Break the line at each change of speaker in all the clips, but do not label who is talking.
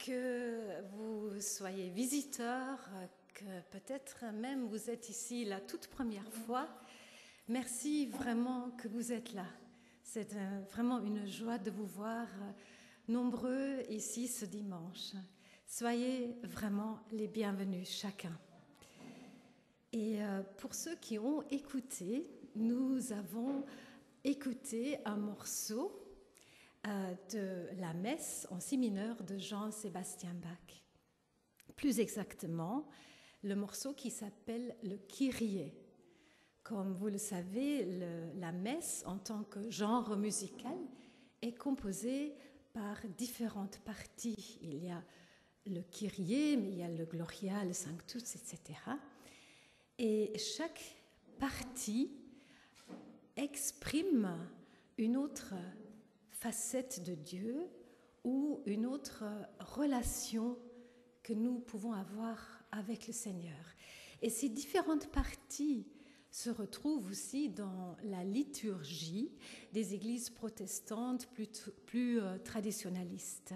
que vous soyez visiteur, que peut-être même vous êtes ici la toute première fois. Merci vraiment que vous êtes là. C'est vraiment une joie de vous voir nombreux ici ce dimanche. Soyez vraiment les bienvenus chacun. Et pour ceux qui ont écouté, nous avons écouté un morceau de la messe en si mineur de Jean-Sébastien Bach. Plus exactement, le morceau qui s'appelle le Kyrie. Comme vous le savez, la messe en tant que genre musical est composée par différentes parties. Il y a le Kyrie, mais il y a le Gloria, le Sanctus, etc. Et chaque partie exprime une autre facette de Dieu ou une autre relation que nous pouvons avoir avec le Seigneur. Et ces différentes parties se retrouvent aussi dans la liturgie des églises protestantes plus traditionnalistes.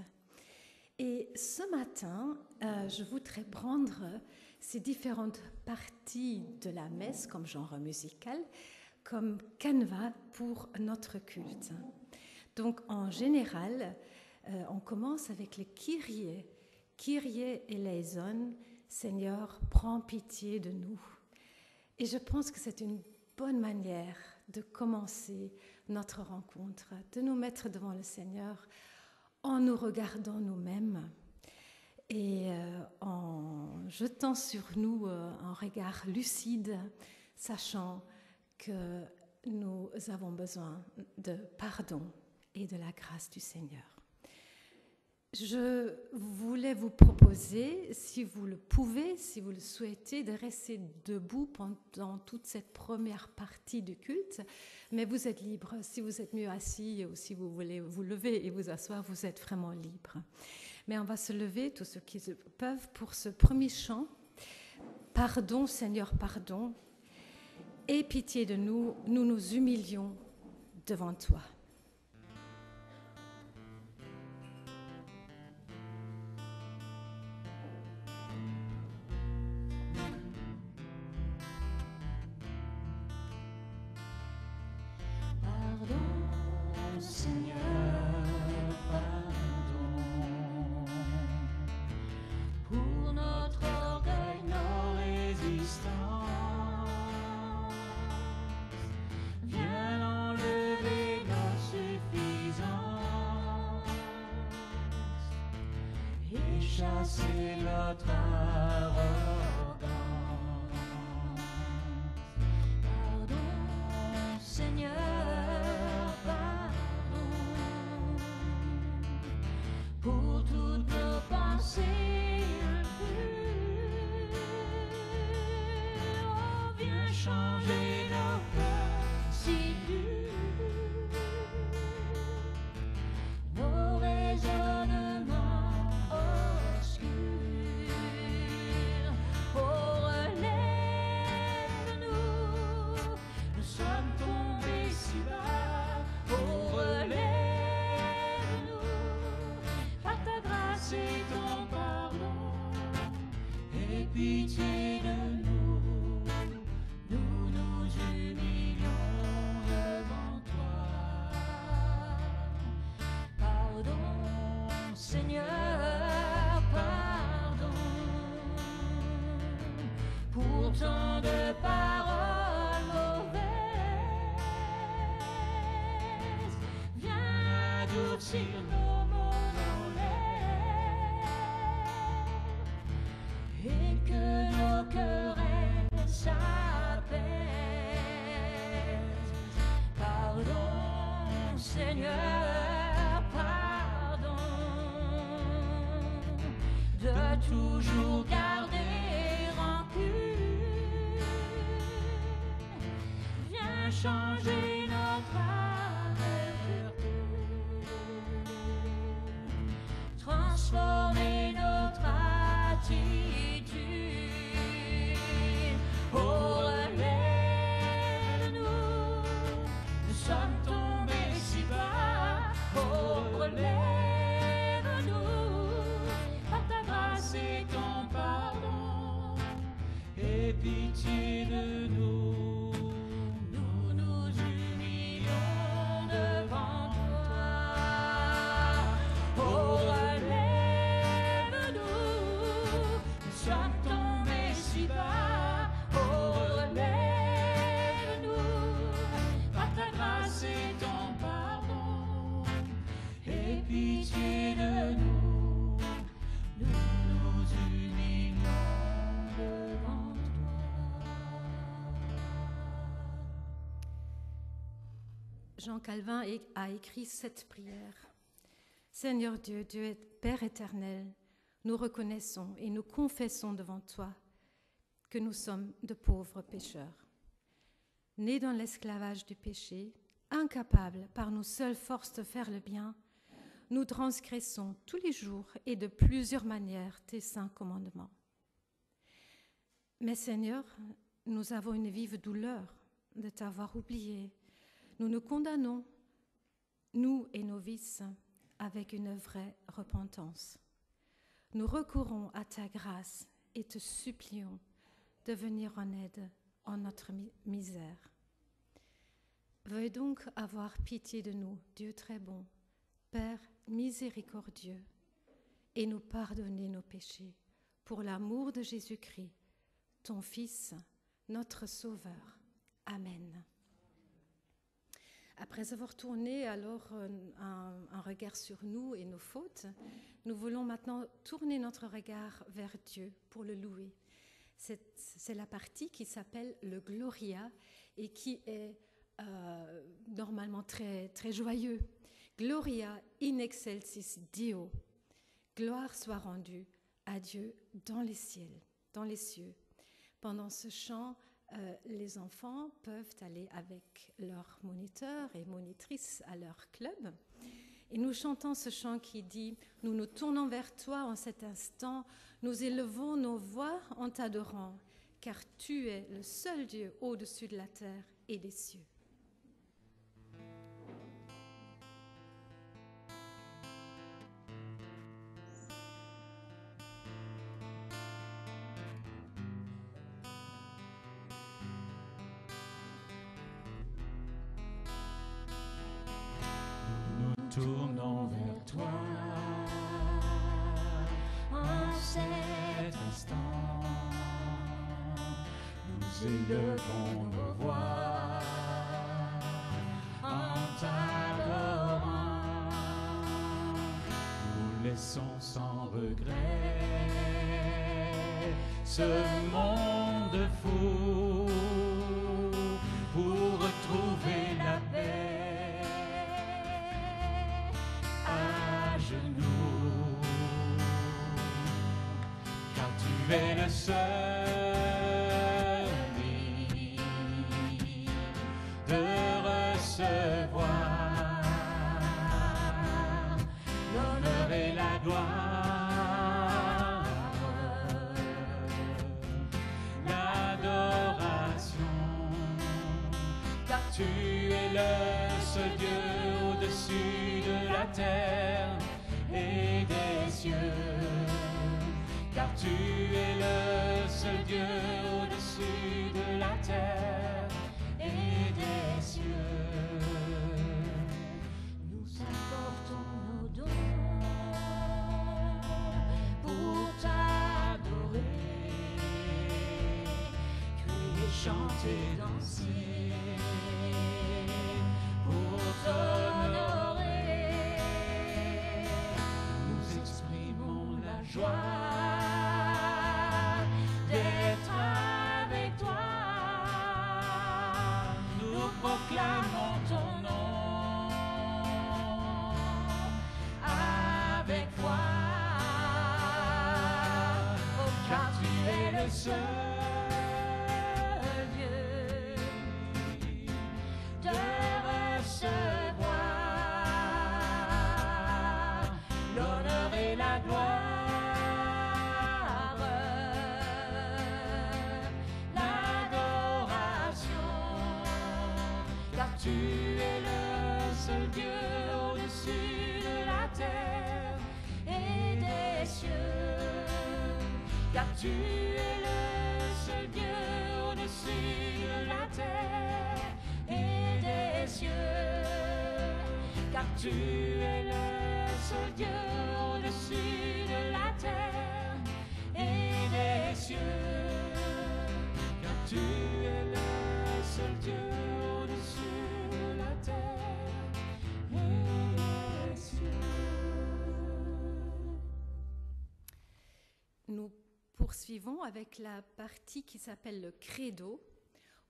Et ce matin, je voudrais prendre ces différentes parties de la messe comme genre musical, comme canevas pour notre culte. Donc en général, on commence avec le Kyrie. Kyrie eleison, Seigneur, prends pitié de nous. Et je pense que c'est une bonne manière de commencer notre rencontre, de nous mettre devant le Seigneur en nous regardant nous-mêmes et en jetant sur nous un regard lucide, sachant que nous avons besoin de pardon et de la grâce du Seigneur. Je voulais vous proposer, si vous le pouvez, si vous le souhaitez, de rester debout pendant toute cette première partie du culte, mais vous êtes libre. Si vous êtes mieux assis ou si vous voulez vous lever et vous asseoir, vous êtes vraiment libre. Mais on va se lever, tous ceux qui peuvent, pour ce premier chant. Pardon, Seigneur, pardon. Aie pitié de nous, nous nous humilions devant toi.
Chasser notre arrogance. Pardon, Seigneur, pardon, pour toutes nos pensées impures. Oh, viens changer nos cœurs si durs, nos raisonnements. Pitié de nous, nous nous humilions devant toi. Pardon, Seigneur, pardon, pour tant de paroles mauvaises. Viens durcir nos mots, nos lèvres, et que nos querelles s'apaisent. Pardon, Seigneur, pardon, de toujours garder rancune. Viens changer notre amertume, transformer notre attitude. Oh, relève-nous, nous sommes tombés si bas. Oh, relève-nous,
Jean Calvin a écrit cette prière. Seigneur Dieu, Dieu est Père éternel, nous reconnaissons et nous confessons devant toi que nous sommes de pauvres pécheurs. Nés dans l'esclavage du péché, incapables par nos seules forces de faire le bien, nous transgressons tous les jours et de plusieurs manières tes saints commandements. Mais Seigneur, nous avons une vive douleur de t'avoir oublié. Nous nous condamnons, nous et nos vices, avec une vraie repentance. Nous recourons à ta grâce et te supplions de venir en aide en notre misère. Veuille donc avoir pitié de nous, Dieu très bon, Père miséricordieux, et nous pardonner nos péchés pour l'amour de Jésus-Christ, ton Fils, notre Sauveur. Amen. Après avoir tourné alors un regard sur nous et nos fautes, nous voulons maintenant tourner notre regard vers Dieu pour le louer. C'est la partie qui s'appelle le Gloria et qui est normalement très, très joyeux. Gloria in excelsis Deo. Gloire soit rendue à Dieu dans les cieux. Pendant ce chant, les enfants peuvent aller avec leurs moniteurs et monitrices à leur club. Et nous chantons ce chant qui dit « Nous nous tournons vers toi en cet instant, nous élevons nos voix en t'adorant, car tu es le seul Dieu au-dessus de la terre et des cieux. »
Tournons vers toi en cet instant. Nous élevons nos voix en t'adorant. Nous laissons sans regret ce monde fou pour retrouver la paix. Tu es le seul digne de recevoir l'honneur et la gloire, l'adoration, car tu es le seul Dieu au-dessus de la terre et des cieux. Car tu es le seul Dieu au-dessus de la terre et des cieux. Nous apportons nos dons pour t'adorer, crier, chanter, danser pour t'honorer. Nous exprimons la joie d'être avec toi, nous proclamons ton nom avec foi, oh, car tu es le seul Dieu de recevoir l'honneur et la gloire. Tu es le seul Dieu au-dessus de la terre et des cieux. Car tu es le seul Dieu au-dessus de la terre et des cieux. Car tu es le seul Dieu au-dessus de la terre et des cieux. Car tu es le seul Dieu au-dessus de la terre et des cieux.
Nous poursuivons avec la partie qui s'appelle le Credo,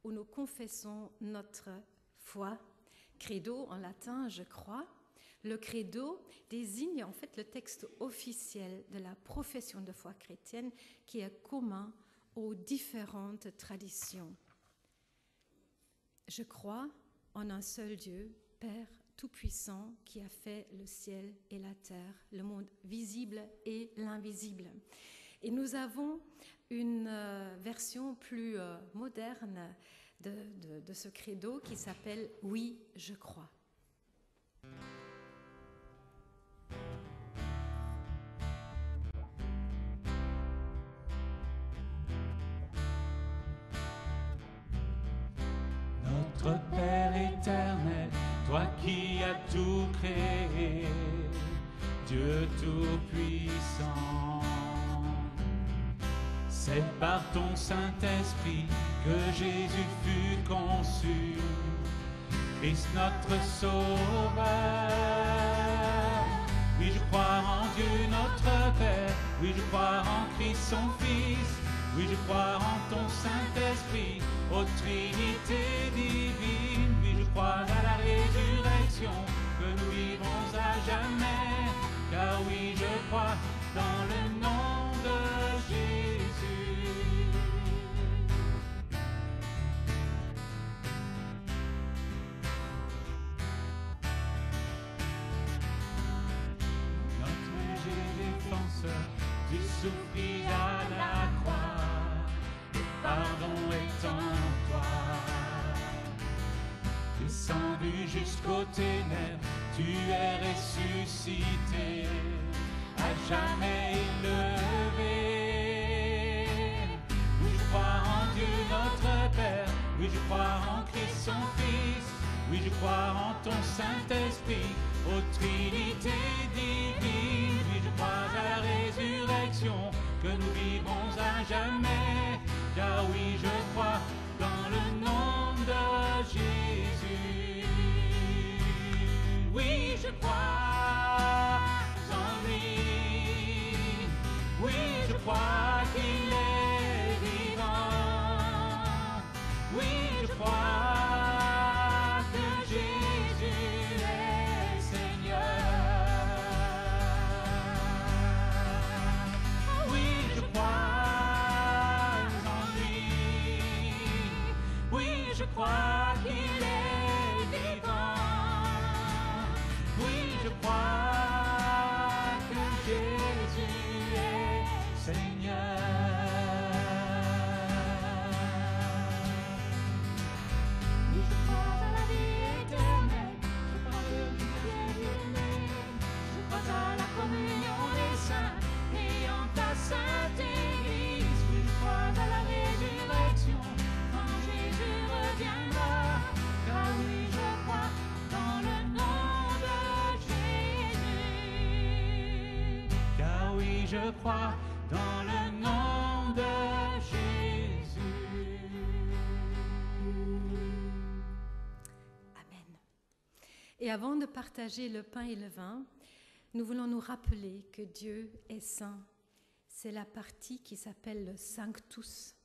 où nous confessons notre foi, credo en latin, je crois. Le credo désigne en fait le texte officiel de la profession de foi chrétienne qui est commun aux différentes traditions. Je crois en un seul Dieu, Père Tout-Puissant, qui a fait le ciel et la terre, le monde visible et l'invisible. Et nous avons une version plus moderne de ce credo qui s'appelle « Oui, je crois ».
Notre Père éternel, toi qui as tout créé, Dieu tout-puissant, c'est par ton Saint-Esprit que Jésus fut conçu, Christ notre Sauveur. Oui, je crois en Dieu notre Père, oui, je crois en Christ son Fils, oui, je crois en ton Saint-Esprit, ô Trinité divine. Oui, je crois à la résurrection, que nous vivrons à jamais. Car oui, je crois dans le nom de Jésus. Notre léger défenseur, tu souffris à la croix. Pardon est en toi, descendu jusqu'aux ténèbres, tu es ressuscité, à jamais élevé. Oui, je crois en Dieu notre Père, oui, je crois en Christ son Fils, oui, je crois en ton Saint-Esprit, ô Trinité divine. Oui, je crois à la résurrection, que nous vivrons à jamais. Car oui, je crois dans le nom de Jésus. Oui, je crois en lui. Oui, je crois qu'il est vivant. Oui, je crois que Jésus est Seigneur. Oui, je crois. Je crois qu'il est vivant. Oui, je crois que Jésus est Seigneur. Oui, je crois à la vie éternelle. Je crois à Dieu qui est aimé. Je crois à la communion des saints et en ta sainte Église. Oui, je crois à la résurrection. Viendra, car oui, je crois dans le nom de Jésus. Car oui, je crois dans le nom de Jésus.
Amen. Et avant de partager le pain et le vin, nous voulons nous rappeler que Dieu est saint. C'est la partie qui s'appelle le Sanctus.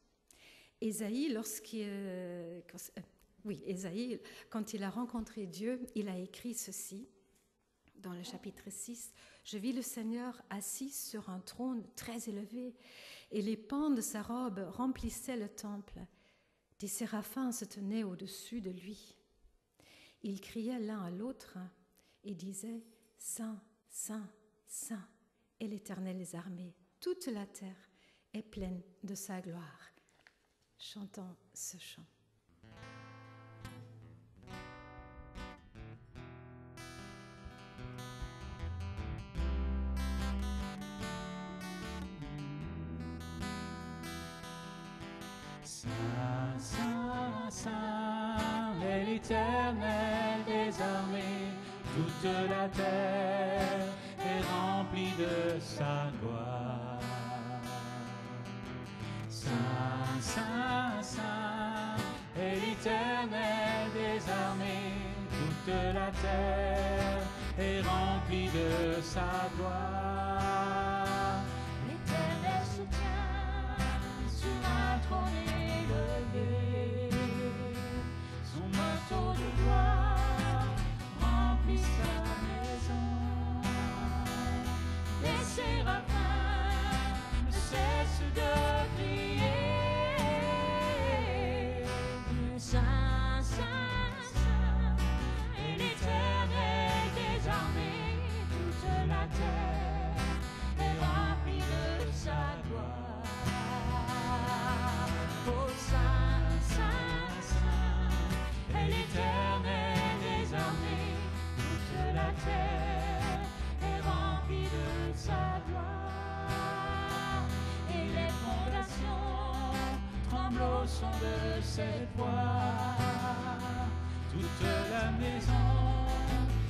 Ésaïe, Ésaïe, quand il a rencontré Dieu, il a écrit ceci dans le chapitre 6. « Je vis le Seigneur assis sur un trône très élevé, et les pans de sa robe remplissaient le temple. Des séraphins se tenaient au-dessus de lui. Ils criaient l'un à l'autre et disaient « Saint, Saint, Saint est l'Éternel des armées. Toute la terre est pleine de sa gloire. » Chantons ce chant.
Saint, Saint, Saint est l'Éternel des armées. Toute la terre est remplie de sa gloire. Saint, Saint, Saint est l'Éternel des armées. Toute la terre est remplie de sa gloire. L'Éternel se tient sur un trône élevé. Son manteau de gloire cette voix. Toute la maison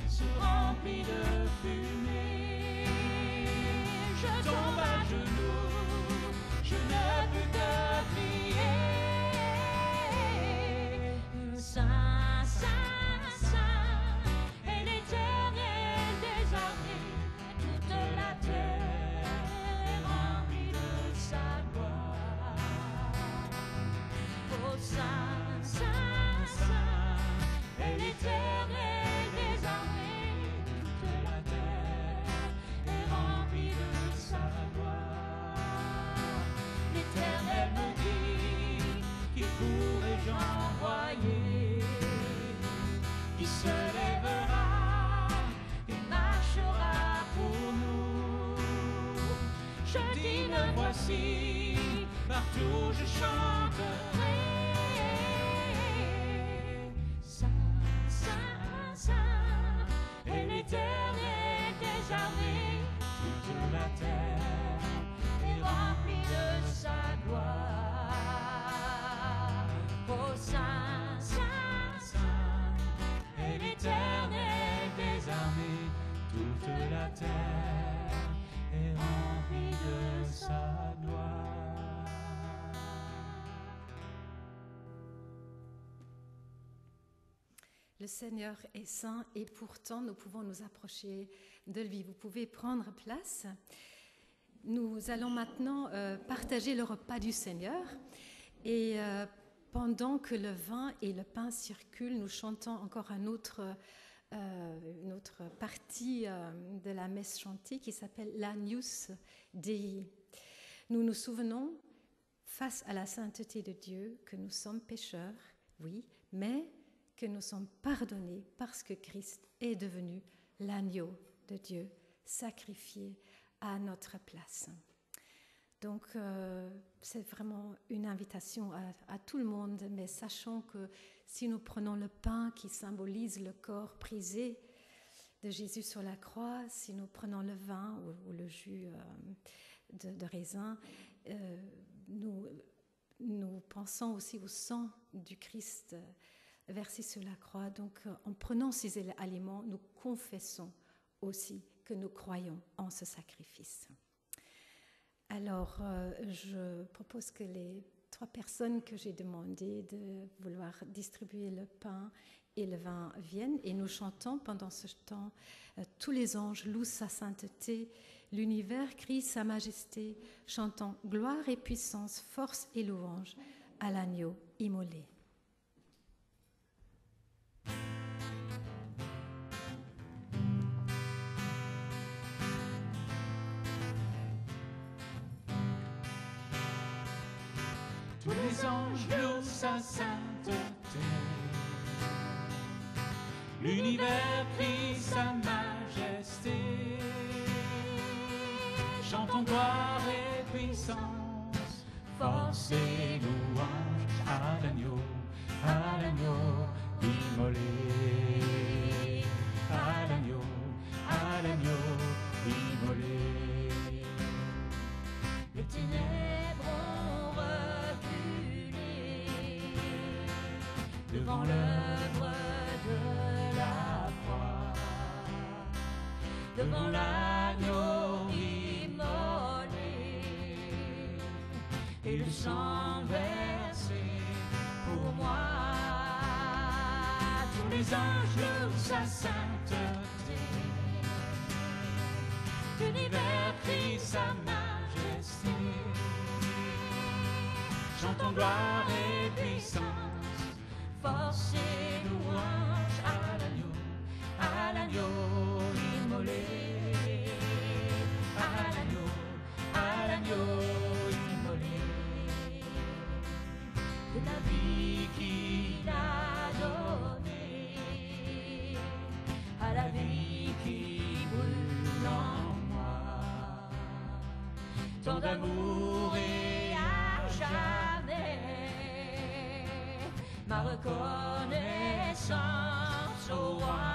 se remplit de fumée. Je tombe à genoux, je ne peux que prier. Saint, Saint, Saint, est l'Éternel des armées. Toute la terre est remplie de sa gloire. Oh Saint, Saint, Saint, est l'Éternel des armées. Toute la terre est remplie de sa gloire. L'Éternel me dit qu'il pourrait-je envoyer, qui se lèvera et marchera pour nous. Je dis me voici, partout je chanterai. Saint, Saint, Saint, est l'Éternel des armées. Toute la terre est remplie de sa gloire. Oh Saint, Saint, Saint, est l'Éternel des armées. Toute la terre est remplie de sa gloire.
Le Seigneur est saint et pourtant nous pouvons nous approcher de lui. Vous pouvez prendre place. Nous allons maintenant partager le repas du Seigneur et pendant que le vin et le pain circulent, nous chantons encore une autre partie de la messe chantée qui s'appelle l'Agnus Dei. Nous nous souvenons, face à la sainteté de Dieu, que nous sommes pécheurs, oui, mais que nous sommes pardonnés parce que Christ est devenu l'agneau de Dieu, sacrifié à notre place. Donc, c'est vraiment une invitation à tout le monde, mais sachant que si nous prenons le pain qui symbolise le corps brisé de Jésus sur la croix, si nous prenons le vin ou le jus de raisin, nous pensons aussi au sang du Christ versé sur la croix. Donc, en prenant ces aliments, nous confessons aussi que nous croyons en ce sacrifice. Alors, je propose que les 3 personnes que j'ai demandé de vouloir distribuer le pain et le vin viennent et nous chantons pendant ce temps « Tous les anges louent sa sainteté, l'univers crie sa majesté, chantant gloire et puissance, force et louange à l'agneau immolé. »
Tous les anges louent sa sainteté, l'univers crie sa majesté, chantons gloire et puissance, force et louange à l'agneau immolé, à l'agneau immolé. Les ténèbres ont reculé devant l'œuvre de la croix, devant l'agneau immolé et le sang versé pour moi. Tous les anges louent sa sainteté, l'univers crie sa majesté, chantons gloire et puissance, force et louange à l'agneau immolé, à l'agneau immolé, de la vie qu'il a donnée, à la vie qui brûle en moi, tant d'amour et à jamais, ma reconnaissance au roi.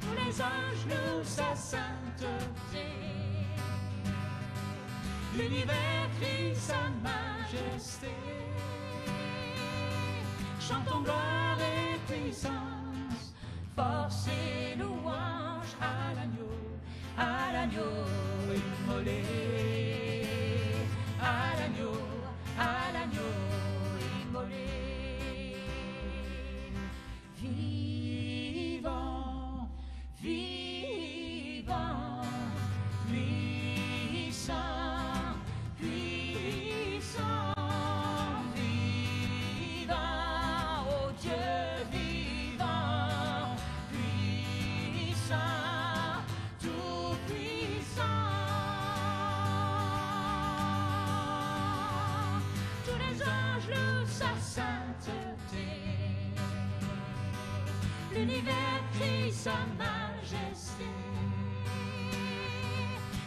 Tous les anges louent sa sainteté, l'univers crie sa majesté, Chantons gloire et puissance, force et louange à l'agneau immolé, à l'agneau immolé. Vivant, vivant, puissant, puissant, vivant, ô Dieu vivant, puissant, tout puissant. Tous les anges louent sa sainteté, l'univers crie sa majesté.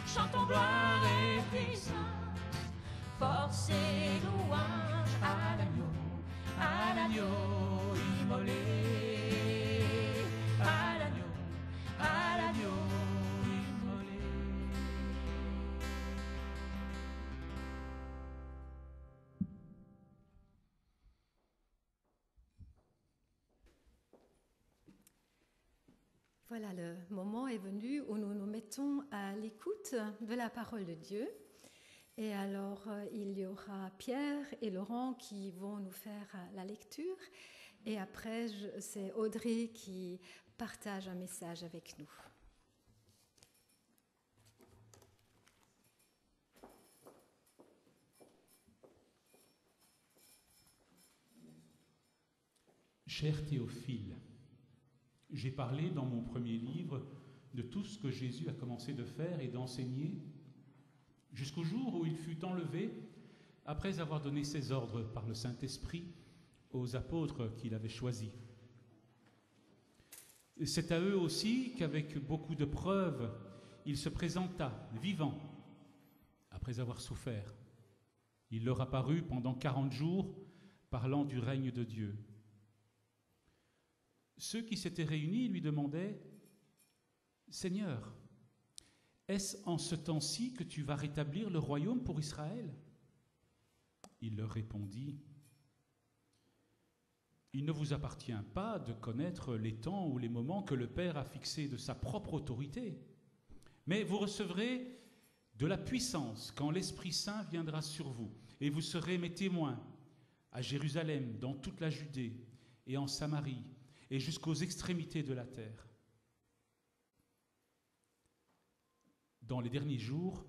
Chantons gloire et puissance, force et louange à l'agneau immolé, à l'agneau immolé.
Voilà, le moment est venu où nous nous mettons à l'écoute de la parole de Dieu. Et alors, il y aura Pierre et Laurent qui vont nous faire la lecture. Et après, c'est Audrey qui partage un message avec nous.
Cher Théophile, j'ai parlé dans mon premier livre de tout ce que Jésus a commencé de faire et d'enseigner jusqu'au jour où il fut enlevé après avoir donné ses ordres par le Saint-Esprit aux apôtres qu'il avait choisis. C'est à eux aussi qu'avec beaucoup de preuves, il se présenta vivant après avoir souffert. Il leur apparut pendant 40 jours, parlant du règne de Dieu. Ceux qui s'étaient réunis lui demandaient « Seigneur, est-ce en ce temps-ci que tu vas rétablir le royaume pour Israël ?» Il leur répondit « Il ne vous appartient pas de connaître les temps ou les moments que le Père a fixés de sa propre autorité, mais vous recevrez de la puissance quand l'Esprit Saint viendra sur vous, et vous serez mes témoins à Jérusalem, dans toute la Judée et en Samarie, et jusqu'aux extrémités de la terre. Dans les derniers jours,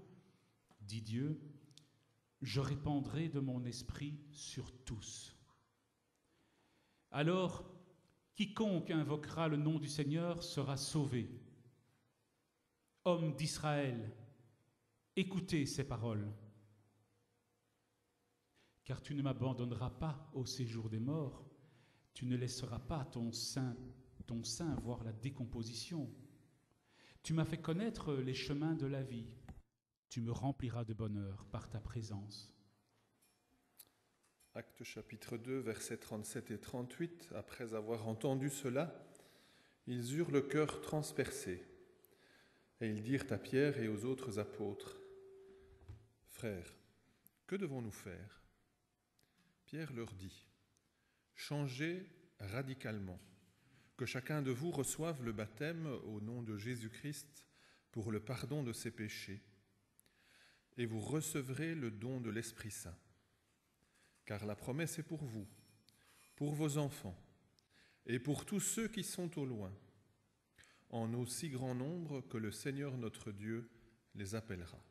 dit Dieu, je répandrai de mon esprit sur tous. Alors, quiconque invoquera le nom du Seigneur sera sauvé. Hommes d'Israël, écoutez ces paroles. Car tu ne m'abandonneras pas au séjour des morts, tu ne laisseras pas ton sein voir la décomposition. Tu m'as fait connaître les chemins de la vie. Tu me rempliras de bonheur par ta présence.
Actes chapitre 2, versets 37 et 38. Après avoir entendu cela, ils eurent le cœur transpercé. Et ils dirent à Pierre et aux autres apôtres, « Frères, que devons-nous faire ?» Pierre leur dit, « Changez radicalement, que chacun de vous reçoive le baptême au nom de Jésus-Christ pour le pardon de ses péchés, et vous recevrez le don de l'Esprit Saint. Car la promesse est pour vous, pour vos enfants, et pour tous ceux qui sont au loin, en aussi grand nombre que le Seigneur notre Dieu les appellera. »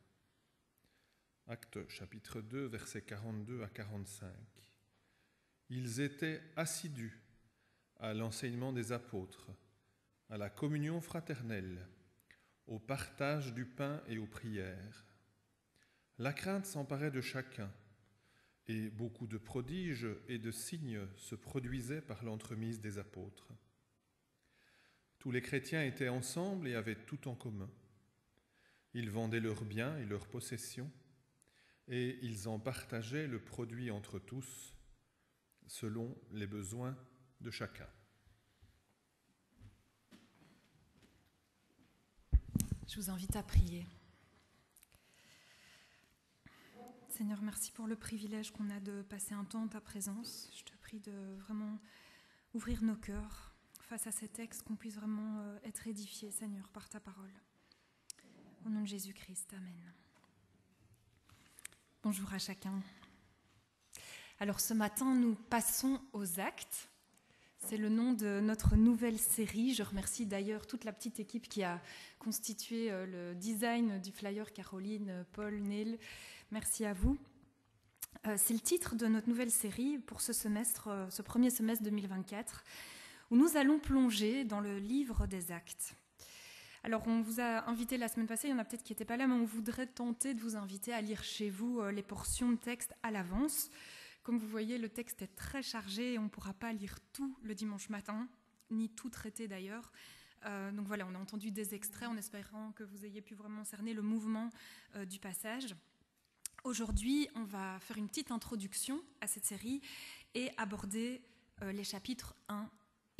Actes chapitre 2, versets 42 à 45. Ils étaient assidus à l'enseignement des apôtres, à la communion fraternelle, au partage du pain et aux prières. La crainte s'emparait de chacun, et beaucoup de prodiges et de signes se produisaient par l'entremise des apôtres. Tous les chrétiens étaient ensemble et avaient tout en commun. Ils vendaient leurs biens et leurs possessions, et ils en partageaient le produit entre tous, selon les besoins de chacun.
Je vous invite à prier. Seigneur, merci pour le privilège qu'on a de passer un temps en ta présence. Je te prie de vraiment ouvrir nos cœurs face à ces textes, qu'on puisse vraiment être édifiés, Seigneur, par ta parole. Au nom de Jésus-Christ, amen. Bonjour à chacun. Alors ce matin, nous passons aux actes. C'est le nom de notre nouvelle série. Je remercie d'ailleurs toute la petite équipe qui a constitué le design du flyer, Caroline, Paul, Neil. Merci à vous. C'est le titre de notre nouvelle série pour ce semestre, ce premier semestre 2024, où nous allons plonger dans le livre des actes. Alors on vous a invité la semaine passée, il y en a peut-être qui n'étaient pas là, mais on voudrait tenter de vous inviter à lire chez vous les portions de texte à l'avance. Comme vous voyez, le texte est très chargé et on ne pourra pas lire tout le dimanche matin, ni tout traiter d'ailleurs. Donc voilà, on a entendu des extraits en espérant que vous ayez pu vraiment cerner le mouvement du passage. Aujourd'hui, on va faire une petite introduction à cette série et aborder les chapitres 1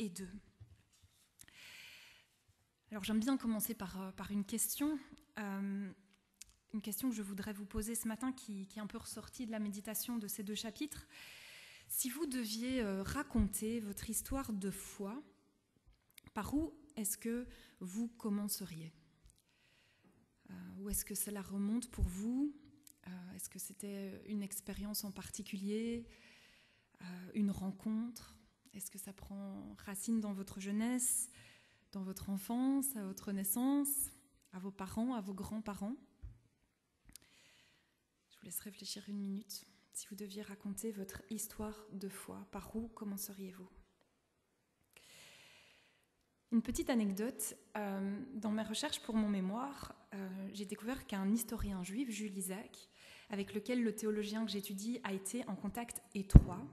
et 2. Alors j'aime bien commencer par une question que je voudrais vous poser ce matin qui est un peu ressortie de la méditation de ces 2 chapitres. Si vous deviez raconter votre histoire de foi, par où est-ce que vous commenceriez ? Où est-ce que cela remonte pour vous ? Est-ce que c'était une expérience en particulier, une rencontre ? Est-ce que ça prend racine dans votre jeunesse, dans votre enfance, à votre naissance, à vos parents, à vos grands-parents ? Je vous laisse réfléchir 1 minute. Si vous deviez raconter votre histoire de foi, par où commenceriez-vous ? Une petite anecdote, dans mes recherches pour mon mémoire, j'ai découvert qu'un historien juif, Jules Isaac, avec lequel le théologien que j'étudie a été en contact étroit,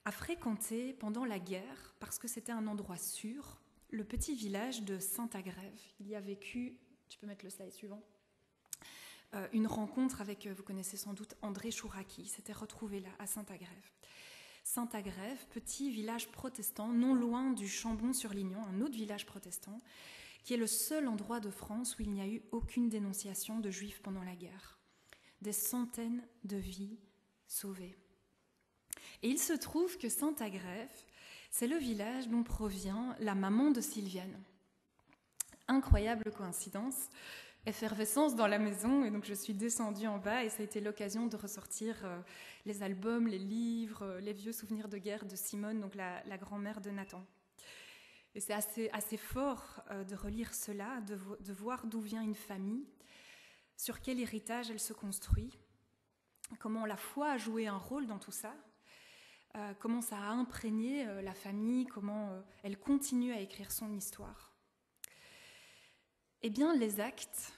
a fréquenté pendant la guerre, parce que c'était un endroit sûr, le petit village de Saint-Agrève. Il y a vécu, tu peux mettre le slide suivant, une rencontre avec, vous connaissez sans doute, André Chouraki. Il s'était retrouvé là, à Saint-Agrève. Saint-Agrève, petit village protestant, non loin du Chambon-sur-Lignon, un autre village protestant, qui est le seul endroit de France où il n'y a eu aucune dénonciation de juifs pendant la guerre. Des centaines de vies sauvées. Et il se trouve que Saint-Agrève, c'est le village dont provient la maman de Sylviane. Incroyable coïncidence, effervescence dans la maison, et donc je suis descendue en bas et ça a été l'occasion de ressortir les albums, les livres, les vieux souvenirs de guerre de Simone, donc la grand-mère de Nathan. Et c'est assez fort de relire cela, de voir d'où vient une famille, sur quel héritage elle se construit, comment la foi a joué un rôle dans tout ça, comment ça a imprégné la famille, comment elle continue à écrire son histoire. Eh bien, les actes,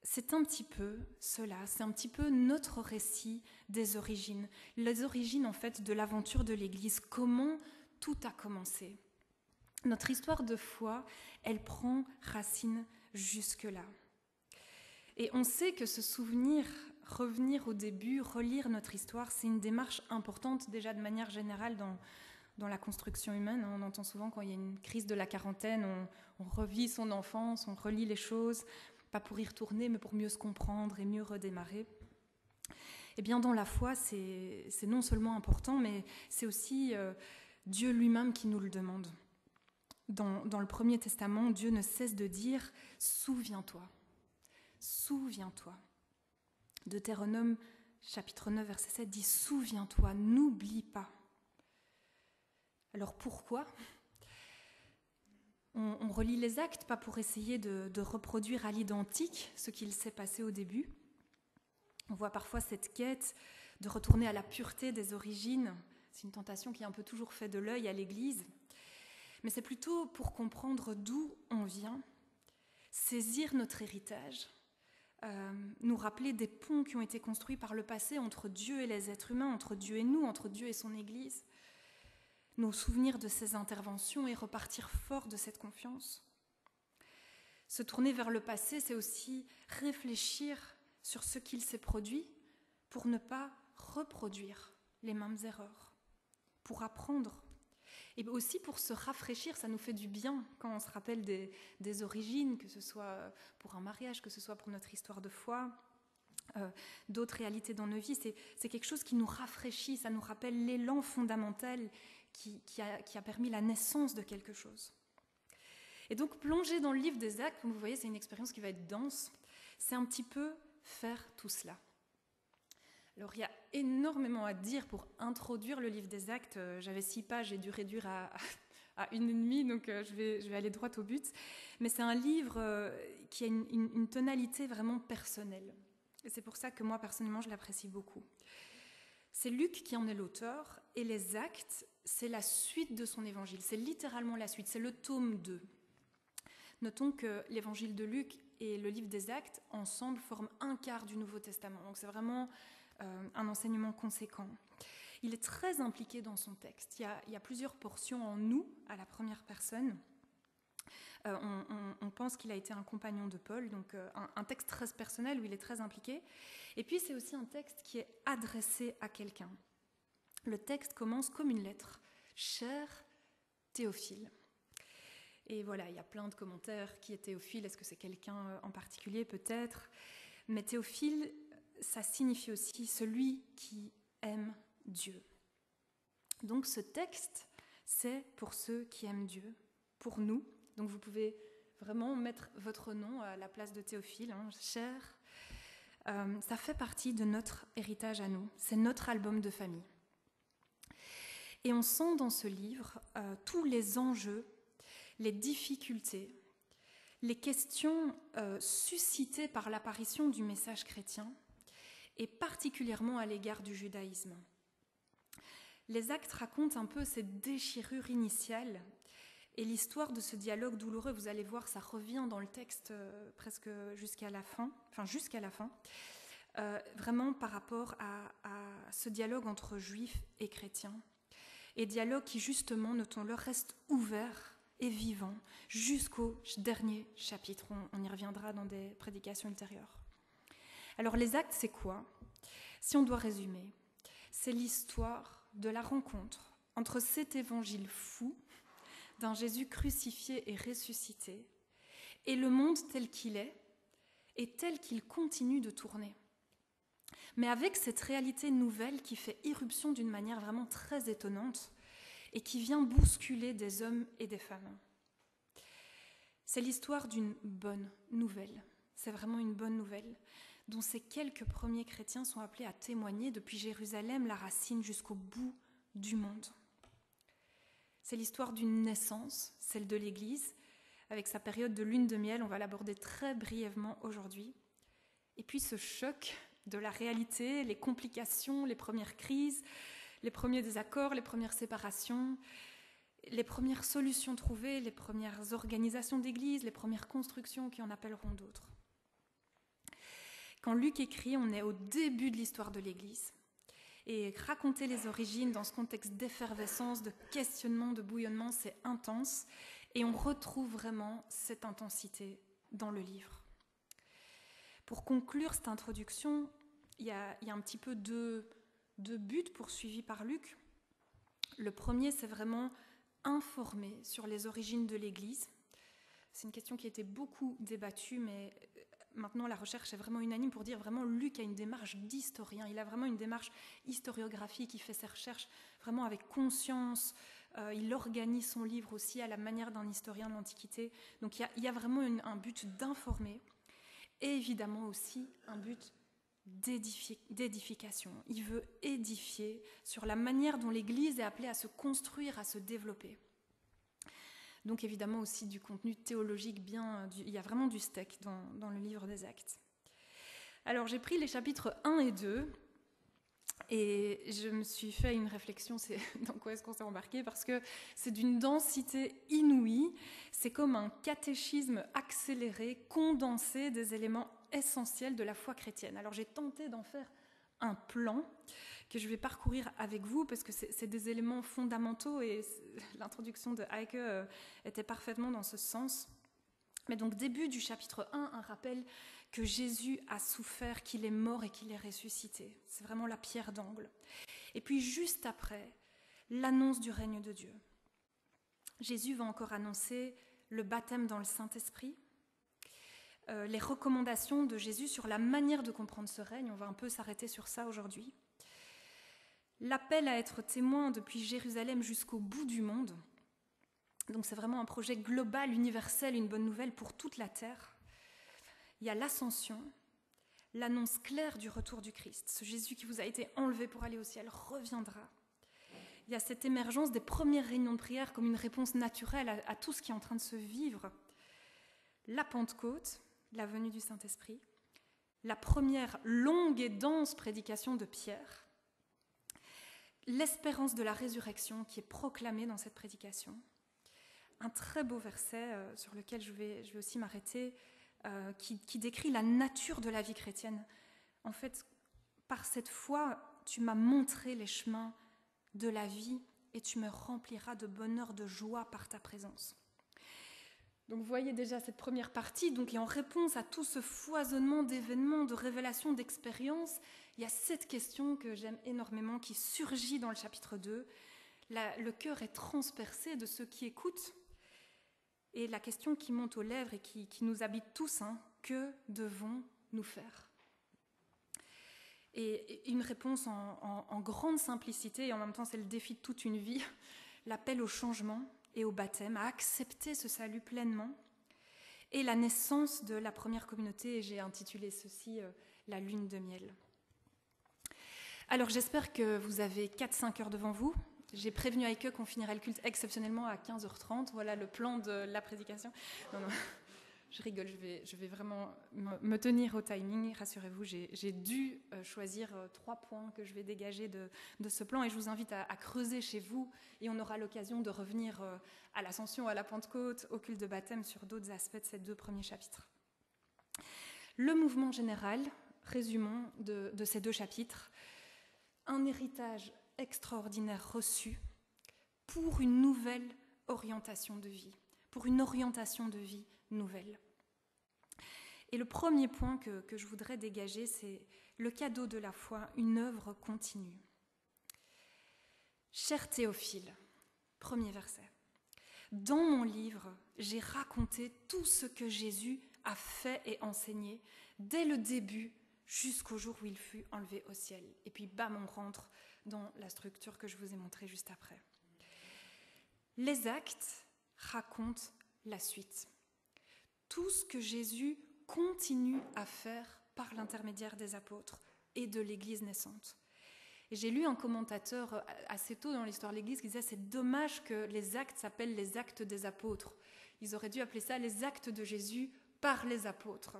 c'est un petit peu cela, c'est un petit peu notre récit des origines. Les origines, en fait, de l'aventure de l'Église, comment tout a commencé. Notre histoire de foi, elle prend racine jusque-là. Et on sait que se souvenir, revenir au début, relire notre histoire, c'est une démarche importante déjà de manière générale dans la construction humaine. On entend souvent quand il y a une crise de la quarantaine, on revit son enfance, on relit les choses, pas pour y retourner, mais pour mieux se comprendre et mieux redémarrer. Eh bien, dans la foi, c'est non seulement important, mais c'est aussi Dieu lui-même qui nous le demande. Dans le Premier Testament, Dieu ne cesse de dire « Souviens-toi ». Souviens-toi. Deutéronome chapitre 9, verset 7 dit « Souviens-toi, n'oublie pas ». Alors pourquoi ? On relit les actes, pas pour essayer de reproduire à l'identique ce qu'il s'est passé au début. On voit parfois cette quête de retourner à la pureté des origines. C'est une tentation qui est un peu toujours fait de l'œil à l'Église. Mais c'est plutôt pour comprendre d'où on vient, saisir notre héritage, nous rappeler des ponts qui ont été construits par le passé entre Dieu et les êtres humains, entre Dieu et nous, entre Dieu et son Église, nous souvenir de ces interventions et repartir fort de cette confiance. Se tourner vers le passé, c'est aussi réfléchir sur ce qu'il s'est produit pour ne pas reproduire les mêmes erreurs, pour apprendre. Et aussi pour se rafraîchir, ça nous fait du bien quand on se rappelle des origines, que ce soit pour un mariage, que ce soit pour notre histoire de foi. d'autres réalités dans nos vies. C'est quelque chose qui nous rafraîchit, ça nous rappelle l'élan fondamental qui a permis la naissance de quelque chose. Et donc, plonger dans le livre des Actes, comme vous voyez, c'est une expérience qui va être dense. C'est un petit peu faire tout cela. Alors, il y a énormément à dire pour introduire le livre des Actes. J'avais 6 pages, j'ai dû réduire à 1,5, donc je vais aller droit au but. Mais c'est un livre qui a une tonalité vraiment personnelle. Et c'est pour ça que moi, personnellement, je l'apprécie beaucoup. C'est Luc qui en est l'auteur, et les Actes, c'est la suite de son évangile. C'est littéralement la suite, c'est le tome 2. Notons que l'évangile de Luc et le livre des Actes, ensemble, forment 1/4 du Nouveau Testament. Donc c'est vraiment un enseignement conséquent. Il est très impliqué dans son texte. Il y a plusieurs portions en nous, à la première personne. On pense qu'il a été un compagnon de Paul, donc un texte très personnel où il est très impliqué. Et puis c'est aussi un texte qui est adressé à quelqu'un. Le texte commence comme une lettre. « Cher Théophile ». Et voilà, il y a plein de commentaires. Qui est Théophile? Est-ce que c'est quelqu'un en particulier? Peut-être. Mais Théophile, ça signifie aussi celui qui aime Dieu. Donc ce texte, c'est pour ceux qui aiment Dieu, pour nous. Donc vous pouvez vraiment mettre votre nom à la place de Théophile, hein, cher. Ça fait partie de notre héritage à nous. C'est notre album de famille. Et on sent dans ce livre tous les enjeux, les difficultés, les questions suscitées par l'apparition du message chrétien, et particulièrement à l'égard du judaïsme. Les Actes racontent un peu cette déchirure initiale et l'histoire de ce dialogue douloureux. Vous allez voir, ça revient dans le texte presque jusqu'à la fin, vraiment par rapport à ce dialogue entre juifs et chrétiens. Et dialogue qui, justement, notons-le, reste ouvert et vivant jusqu'au dernier chapitre. On y reviendra dans des prédications ultérieures. Alors les Actes, c'est quoi? Si on doit résumer, c'est l'histoire de la rencontre entre cet évangile fou d'un Jésus crucifié et ressuscité et le monde tel qu'il est et tel qu'il continue de tourner. Mais avec cette réalité nouvelle qui fait irruption d'une manière vraiment très étonnante et qui vient bousculer des hommes et des femmes. C'est l'histoire d'une bonne nouvelle. C'est vraiment une bonne nouvelle dont ces quelques premiers chrétiens sont appelés à témoigner depuis Jérusalem, la racine, jusqu'au bout du monde. C'est l'histoire d'une naissance, celle de l'Église, avec sa période de lune de miel, on va l'aborder très brièvement aujourd'hui. Et puis ce choc de la réalité, les complications, les premières crises, les premiers désaccords, les premières séparations, les premières solutions trouvées, les premières organisations d'église, les premières constructions qui en appelleront d'autres. Quand Luc écrit, on est au début de l'histoire de l'Église. Et raconter les origines dans ce contexte d'effervescence, de questionnement, de bouillonnement, c'est intense. Et on retrouve vraiment cette intensité dans le livre. Pour conclure cette introduction, il y a un petit peu deux buts poursuivis par Luc. Le premier, c'est vraiment informer sur les origines de l'Église. C'est une question qui a été beaucoup débattue, mais maintenant la recherche est vraiment unanime pour dire vraiment Luc a une démarche d'historien. Il a vraiment une démarche historiographique, il fait ses recherches vraiment avec conscience. Il organise son livre aussi à la manière d'un historien de l'Antiquité. Donc il y a vraiment un but d'informer et évidemment aussi un but d'édification. Il veut édifier sur la manière dont l'Église est appelée à se construire, à se développer. Donc évidemment aussi du contenu théologique il y a vraiment du steak dans le livre des Actes. Alors j'ai pris les chapitres 1 et 2 et je me suis fait une réflexion, c'est dans quoi est-ce qu'on s'est embarqué, parce que c'est d'une densité inouïe, c'est comme un catéchisme accéléré, condensé des éléments essentiels de la foi chrétienne. Alors j'ai tenté d'en faire un plan que je vais parcourir avec vous parce que c'est des éléments fondamentaux et l'introduction de Heike était parfaitement dans ce sens. Mais donc début du chapitre 1, un rappel que Jésus a souffert, qu'il est mort et qu'il est ressuscité. C'est vraiment la pierre d'angle. Et puis juste après, l'annonce du règne de Dieu. Jésus va encore annoncer le baptême dans le Saint-Esprit. les recommandations de Jésus sur la manière de comprendre ce règne. On va un peu s'arrêter sur ça aujourd'hui. L'appel à être témoin depuis Jérusalem jusqu'au bout du monde. Donc c'est vraiment un projet global, universel, une bonne nouvelle pour toute la terre. Il y a l'ascension, l'annonce claire du retour du Christ. Ce Jésus qui vous a été enlevé pour aller au ciel reviendra. Il y a cette émergence des premières réunions de prière comme une réponse naturelle à tout ce qui est en train de se vivre. La Pentecôte, la venue du Saint-Esprit, la première longue et dense prédication de Pierre, l'espérance de la résurrection qui est proclamée dans cette prédication. Un très beau verset sur lequel je vais aussi m'arrêter, qui décrit la nature de la vie chrétienne. En fait, par cette foi, tu m'as montré les chemins de la vie et tu me rempliras de bonheur, de joie par ta présence. Donc vous voyez déjà cette première partie, et en réponse à tout ce foisonnement d'événements, de révélations, d'expériences, il y a cette question que j'aime énormément qui surgit dans le chapitre 2. Le cœur est transpercé de ceux qui écoutent. Et la question qui monte aux lèvres et qui nous habite tous, que devons-nous faire ? Et une réponse en grande simplicité, et en même temps c'est le défi de toute une vie, l'appel au changement et au baptême, à accepter ce salut pleinement, et la naissance de la première communauté, et j'ai intitulé ceci « La lune de miel ». Alors j'espère que vous avez 4-5 heures devant vous. J'ai prévenu avec eux qu'on finirait le culte exceptionnellement à 15h30. Voilà le plan de la prédication. Non, je rigole, je vais vraiment me tenir au timing. Rassurez-vous, j'ai dû choisir 3 points que je vais dégager de ce plan et je vous invite à creuser chez vous et on aura l'occasion de revenir à l'Ascension, à la Pentecôte, au culte de baptême sur d'autres aspects de ces 2 premiers chapitres. Le mouvement général, résumons, de ces 2 chapitres. Un héritage extraordinaire reçu pour une nouvelle orientation de vie, pour une orientation de vie nouvelle. Et le premier point que je voudrais dégager, c'est le cadeau de la foi, une œuvre continue. Cher Théophile, premier verset, dans mon livre, j'ai raconté tout ce que Jésus a fait et enseigné dès le début jusqu'au jour où il fut enlevé au ciel. Et puis bam, on rentre dans la structure que je vous ai montrée juste après. Les actes racontent la suite. Tout ce que Jésus continue à faire par l'intermédiaire des apôtres et de l'Église naissante. Et j'ai lu un commentateur assez tôt dans l'histoire de l'Église qui disait « c'est dommage que les actes s'appellent les actes des apôtres. Ils auraient dû appeler ça les actes de Jésus par les apôtres. »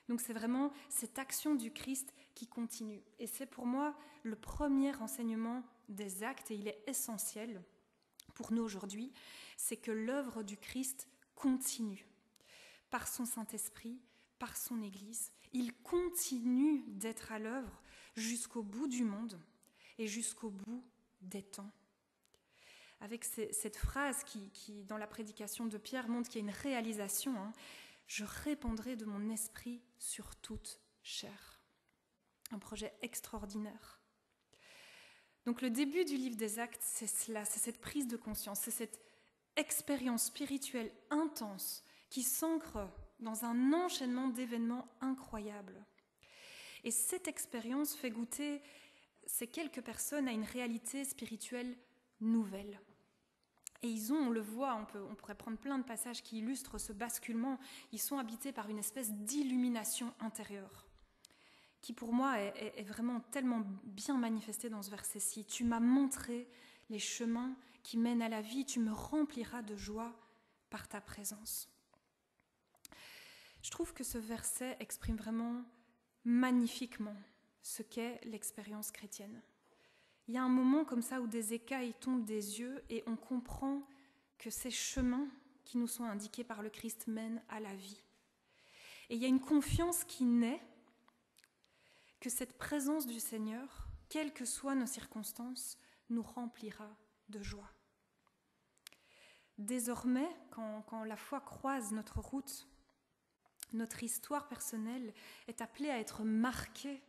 Donc c'est vraiment cette action du Christ qui continue. Et c'est pour moi le premier enseignement des actes, et il est essentiel pour nous aujourd'hui, c'est que l'œuvre du Christ continue. Par son Saint-Esprit, par son Église, il continue d'être à l'œuvre jusqu'au bout du monde et jusqu'au bout des temps. Avec cette phrase qui, dans la prédication de Pierre, montre qu'il y a une réalisation, je répandrai de mon esprit sur toute chair. Un projet extraordinaire. Donc le début du livre des Actes, c'est cela, c'est cette prise de conscience, c'est cette expérience spirituelle intense qui s'ancre dans un enchaînement d'événements incroyables. Et cette expérience fait goûter ces quelques personnes à une réalité spirituelle nouvelle. Et ils ont, on le voit, on pourrait prendre plein de passages qui illustrent ce basculement, ils sont habités par une espèce d'illumination intérieure, qui pour moi est vraiment tellement bien manifestée dans ce verset-ci. Tu m'as montré les chemins qui mènent à la vie, tu me rempliras de joie par ta présence. Je trouve que ce verset exprime vraiment magnifiquement ce qu'est l'expérience chrétienne. Il y a un moment comme ça où des écailles tombent des yeux et on comprend que ces chemins qui nous sont indiqués par le Christ mènent à la vie. Et il y a une confiance qui naît que cette présence du Seigneur, quelles que soient nos circonstances, nous remplira de joie. Désormais, quand la foi croise notre route, notre histoire personnelle est appelée à être marquée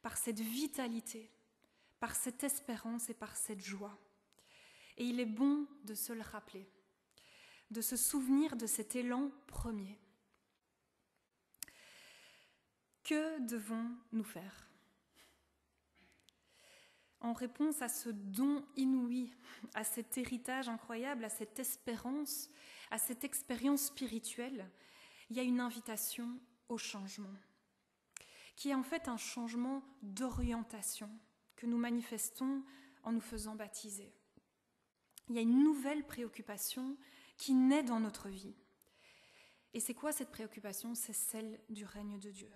par cette vitalité, par cette espérance et par cette joie. Et il est bon de se le rappeler, de se souvenir de cet élan premier. Que devons-nous faire ? En réponse à ce don inouï, à cet héritage incroyable, à cette espérance, à cette expérience spirituelle, il y a une invitation au changement, qui est en fait un changement d'orientation que nous manifestons en nous faisant baptiser. Il y a une nouvelle préoccupation qui naît dans notre vie. Et c'est quoi cette préoccupation ? C'est celle du règne de Dieu.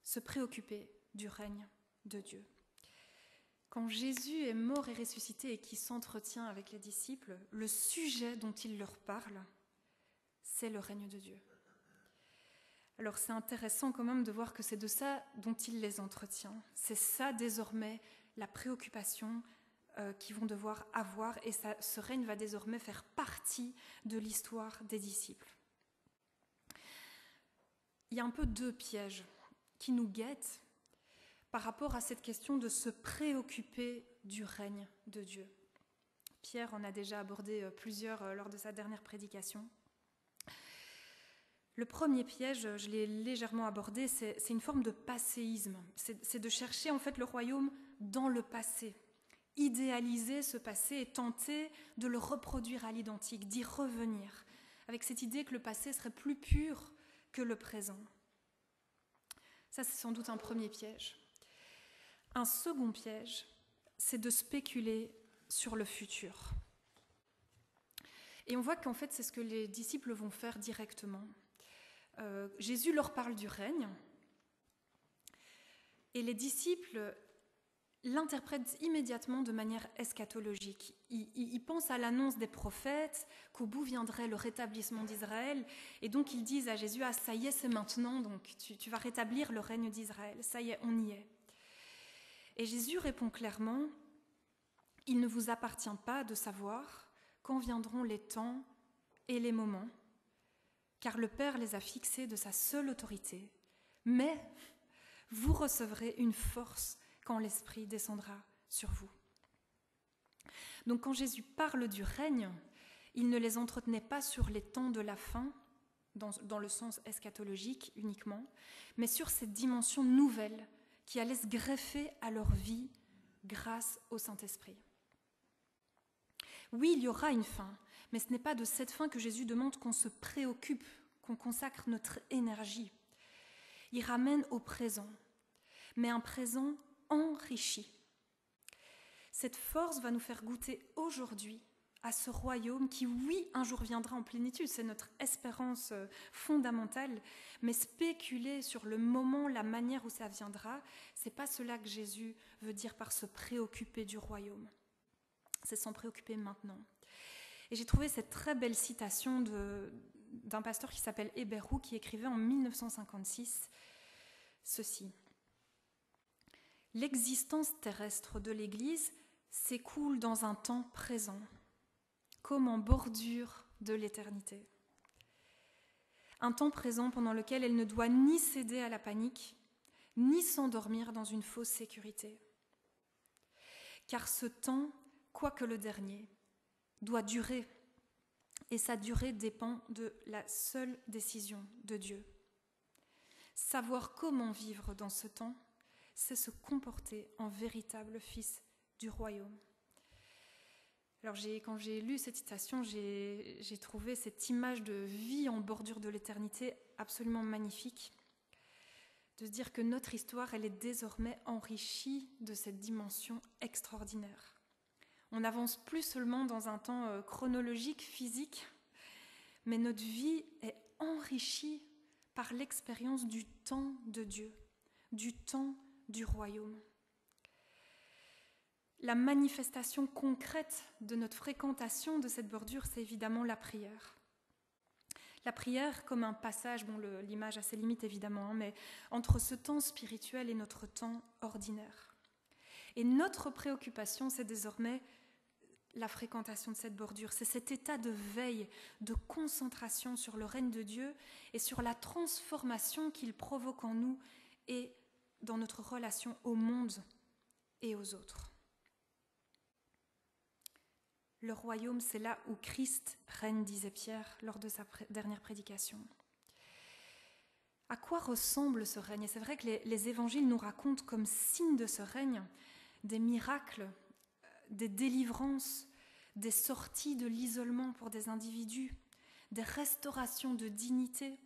Se préoccuper du règne de Dieu. Quand Jésus est mort et ressuscité et qu'il s'entretient avec les disciples, le sujet dont il leur parle, c'est le règne de Dieu. Alors c'est intéressant quand même de voir que c'est de ça dont il les entretient. C'est ça désormais la préoccupation qu'ils vont devoir avoir, et ce règne va désormais faire partie de l'histoire des disciples. Il y a un peu deux pièges qui nous guettent par rapport à cette question de se préoccuper du règne de Dieu. Pierre en a déjà abordé plusieurs lors de sa dernière prédication. Le premier piège, je l'ai légèrement abordé, c'est une forme de passéisme. C'est de chercher en fait le royaume dans le passé, idéaliser ce passé et tenter de le reproduire à l'identique, d'y revenir, avec cette idée que le passé serait plus pur que le présent. Ça, c'est sans doute un premier piège. Un second piège, c'est de spéculer sur le futur. Et on voit qu'en fait, c'est ce que les disciples vont faire directement. Jésus leur parle du règne, et les disciples l'interprètent immédiatement de manière eschatologique. Ils pensent à l'annonce des prophètes, qu'au bout viendrait le rétablissement d'Israël, et donc ils disent à Jésus « Ah, ça y est, c'est maintenant, donc tu vas rétablir le règne d'Israël, ça y est, on y est ». Et Jésus répond clairement « Il ne vous appartient pas de savoir quand viendront les temps et les moments, car le Père les a fixés de sa seule autorité, mais vous recevrez une force quand l'Esprit descendra sur vous. » Donc quand Jésus parle du règne, il ne les entretenait pas sur les temps de la fin, dans le sens eschatologique uniquement, mais sur cette dimension nouvelle qui allait se greffer à leur vie grâce au Saint-Esprit. Oui, il y aura une fin, mais ce n'est pas de cette fin que Jésus demande qu'on se préoccupe, qu'on consacre notre énergie. Il ramène au présent, mais un présent enrichi. Cette force va nous faire goûter aujourd'hui à ce royaume qui, oui, un jour viendra en plénitude, c'est notre espérance fondamentale, mais spéculer sur le moment, la manière où ça viendra, c'est pas cela que Jésus veut dire par se préoccuper du royaume. C'est s'en préoccuper maintenant. Et j'ai trouvé cette très belle citation d'un pasteur qui s'appelle Hébert, qui écrivait en 1956 ceci. « L'existence terrestre de l'Église s'écoule dans un temps présent, comme en bordure de l'éternité. Un temps présent pendant lequel elle ne doit ni céder à la panique, ni s'endormir dans une fausse sécurité. Car ce temps, quoique le dernier, doit durer, et sa durée dépend de la seule décision de Dieu. Savoir comment vivre dans ce temps, c'est se comporter en véritable fils du royaume. » Alors quand j'ai lu cette citation, j'ai trouvé cette image de vie en bordure de l'éternité absolument magnifique, de se dire que notre histoire, elle est désormais enrichie de cette dimension extraordinaire. On n'avance plus seulement dans un temps chronologique, physique, mais notre vie est enrichie par l'expérience du temps de Dieu, du temps du royaume. La manifestation concrète de notre fréquentation de cette bordure, c'est évidemment la prière. La prière comme un passage, l'image a ses limites évidemment, mais entre ce temps spirituel et notre temps ordinaire. Et notre préoccupation, c'est désormais la fréquentation de cette bordure. C'est cet état de veille, de concentration sur le règne de Dieu et sur la transformation qu'il provoque en nous et dans notre relation au monde et aux autres. Le royaume, c'est là où Christ règne, disait Pierre lors de sa dernière prédication. À quoi ressemble ce règne? Et c'est vrai que les évangiles nous racontent comme signe de ce règne des miracles, des délivrances, des sorties de l'isolement pour des individus, des restaurations de dignité.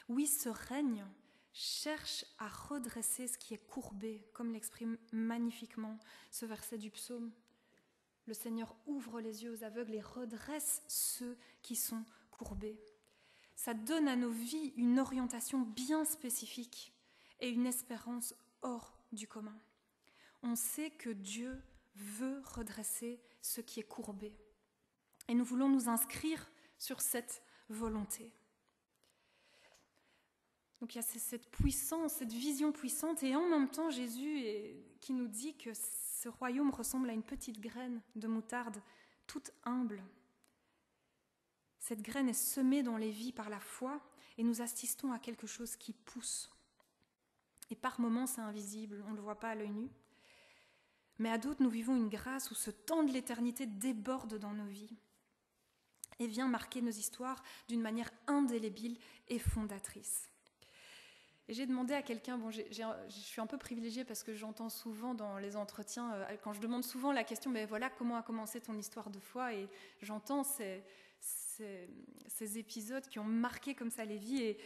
Oui, ce règne cherche à redresser ce qui est courbé, comme l'exprime magnifiquement ce verset du psaume. Le Seigneur ouvre les yeux aux aveugles et redresse ceux qui sont courbés. Ça donne à nos vies une orientation bien spécifique et une espérance hors du commun. On sait que Dieu veut redresser ce qui est courbé. Et nous voulons nous inscrire sur cette volonté. Donc il y a cette puissance, cette vision puissante, et en même temps Jésus qui nous dit que ce royaume ressemble à une petite graine de moutarde, toute humble. Cette graine est semée dans les vies par la foi, et nous assistons à quelque chose qui pousse. Et par moments c'est invisible, on ne le voit pas à l'œil nu. Mais à d'autres, nous vivons une grâce où ce temps de l'éternité déborde dans nos vies et vient marquer nos histoires d'une manière indélébile et fondatrice. Et j'ai demandé à quelqu'un, je suis un peu privilégiée parce que j'entends souvent dans les entretiens, quand je demande souvent la question, mais voilà, comment a commencé ton histoire de foi? Et j'entends ces épisodes qui ont marqué comme ça les vies. Et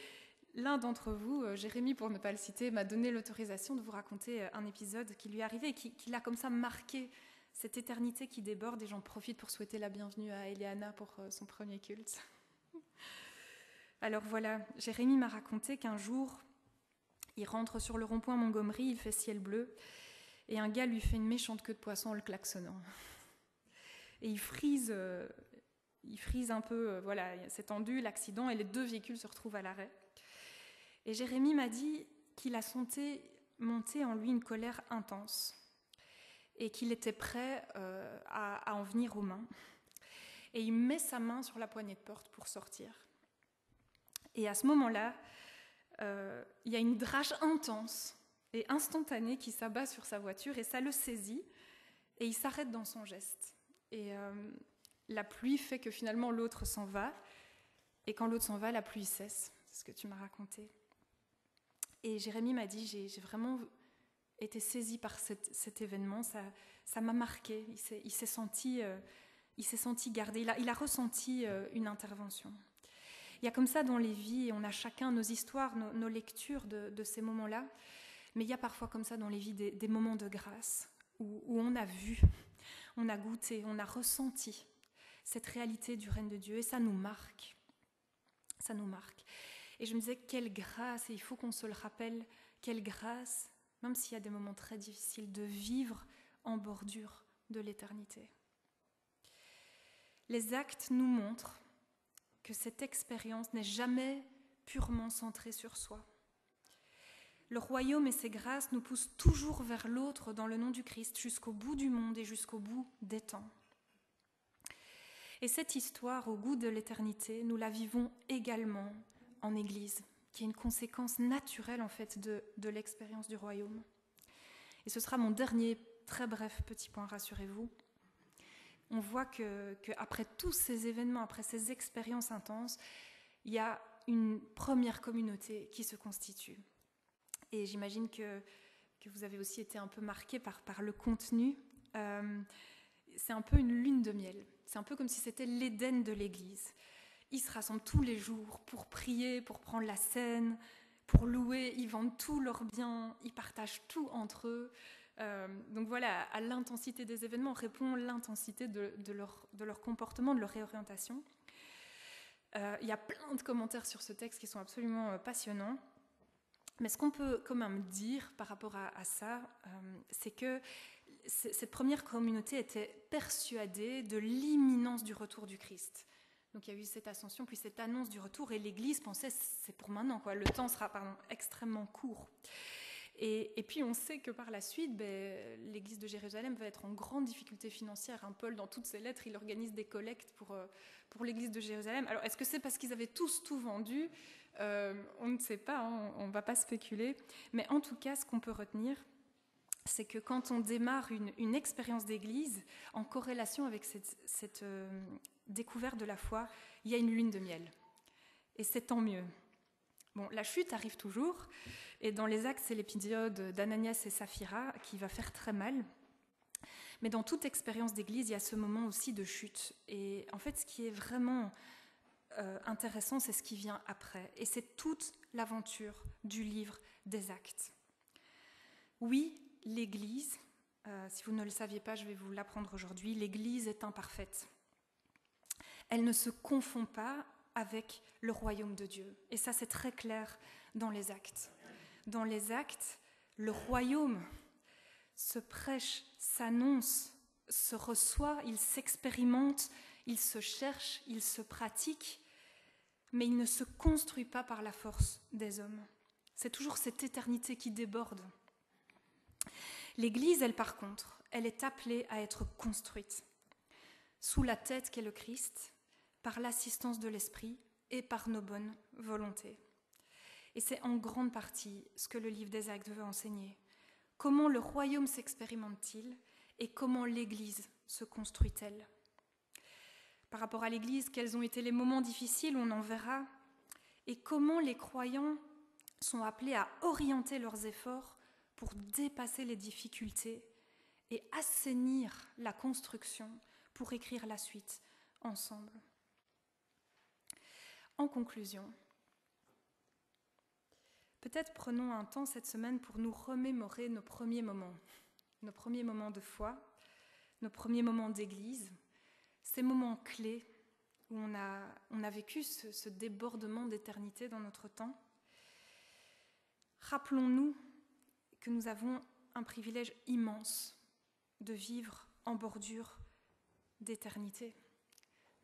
l'un d'entre vous, Jérémy pour ne pas le citer, m'a donné l'autorisation de vous raconter un épisode qui lui est arrivé et qui l'a comme ça marqué, cette éternité qui déborde. Et j'en profite pour souhaiter la bienvenue à Eliana pour son premier culte. Alors voilà, Jérémy m'a raconté qu'un jour, il rentre sur le rond-point Montgomery, il fait ciel bleu, et un gars lui fait une méchante queue de poisson en le klaxonnant. Et il frise un peu, voilà, c'est tendu, l'accident, et les deux véhicules se retrouvent à l'arrêt. Et Jérémy m'a dit qu'il a senti monter en lui une colère intense et qu'il était prêt à en venir aux mains. Et il met sa main sur la poignée de porte pour sortir. Et à ce moment-là, il y a une drache intense et instantanée qui s'abat sur sa voiture et ça le saisit et il s'arrête dans son geste. Et la pluie fait que finalement l'autre s'en va et quand l'autre s'en va, la pluie cesse. C'est ce que tu m'as raconté. Et Jérémy m'a dit, j'ai vraiment été saisie par cet événement, ça m'a marqué, il s'est senti gardé, il a ressenti une intervention. Il y a comme ça dans les vies, et on a chacun nos histoires, nos lectures de ces moments-là, mais il y a parfois comme ça dans les vies des moments de grâce, où on a vu, on a goûté, on a ressenti cette réalité du règne de Dieu, et ça nous marque. Ça nous marque. Et je me disais, quelle grâce, et il faut qu'on se le rappelle, quelle grâce, même s'il y a des moments très difficiles, de vivre en bordure de l'éternité. Les actes nous montrent que cette expérience n'est jamais purement centrée sur soi. Le royaume et ses grâces nous poussent toujours vers l'autre dans le nom du Christ, jusqu'au bout du monde et jusqu'au bout des temps. Et cette histoire, au goût de l'éternité, nous la vivons également en Église, qui est une conséquence naturelle en fait de l'expérience du royaume. Et ce sera mon dernier, très bref petit point, rassurez-vous. On voit qu'après tous ces événements, après ces expériences intenses, il y a une première communauté qui se constitue. Et j'imagine que vous avez aussi été un peu marqués par le contenu. C'est un peu une lune de miel. C'est un peu comme si c'était l'Éden de l'Église. Ils se rassemblent tous les jours pour prier, pour prendre la scène, pour louer. Ils vendent tous leurs biens, ils partagent tout entre eux. Donc voilà, à l'intensité des événements répond l'intensité de leur comportement, de leur réorientation. Il y a plein de commentaires sur ce texte qui sont absolument passionnants. Mais ce qu'on peut quand même dire par rapport à ça, c'est que cette première communauté était persuadée de l'imminence du retour du Christ. Donc il y a eu cette ascension, puis cette annonce du retour, et l'Église pensait c'est pour maintenant, quoi. Le temps sera extrêmement court. Et puis on sait que par la suite, l'Église de Jérusalem va être en grande difficulté financière. Paul, dans toutes ses lettres, il organise des collectes pour l'Église de Jérusalem. Alors est-ce que c'est parce qu'ils avaient tous tout vendu ? On ne sait pas, hein, on ne va pas spéculer. Mais en tout cas, ce qu'on peut retenir, c'est que quand on démarre une expérience d'Église, en corrélation avec cette découverte de la foi, il y a une lune de miel. Et c'est tant mieux. Bon, la chute arrive toujours, et dans les Actes, c'est l'épisode d'Ananias et Saphira qui va faire très mal. Mais dans toute expérience d'église, il y a ce moment aussi de chute. Et en fait, ce qui est vraiment intéressant, c'est ce qui vient après. Et c'est toute l'aventure du livre des Actes. Oui, l'Église, si vous ne le saviez pas, je vais vous l'apprendre aujourd'hui, l'Église est imparfaite. Elle ne se confond pas avec le royaume de Dieu. Et ça, c'est très clair dans les Actes. Dans les Actes, le royaume se prêche, s'annonce, se reçoit, il s'expérimente, il se cherche, il se pratique, mais il ne se construit pas par la force des hommes. C'est toujours cette éternité qui déborde. L'Église, elle, par contre, elle est appelée à être construite sous la tête qu'est le Christ, par l'assistance de l'Esprit et par nos bonnes volontés. Et c'est en grande partie ce que le livre des Actes veut enseigner. Comment le royaume s'expérimente-t-il et comment l'Église se construit-elle ? Par rapport à l'Église, quels ont été les moments difficiles, on en verra, et comment les croyants sont appelés à orienter leurs efforts pour dépasser les difficultés et assainir la construction pour écrire la suite ensemble. En conclusion, peut-être prenons un temps cette semaine pour nous remémorer nos premiers moments de foi, nos premiers moments d'église, ces moments clés où on a vécu ce débordement d'éternité dans notre temps. Rappelons-nous que nous avons un privilège immense de vivre en bordure d'éternité.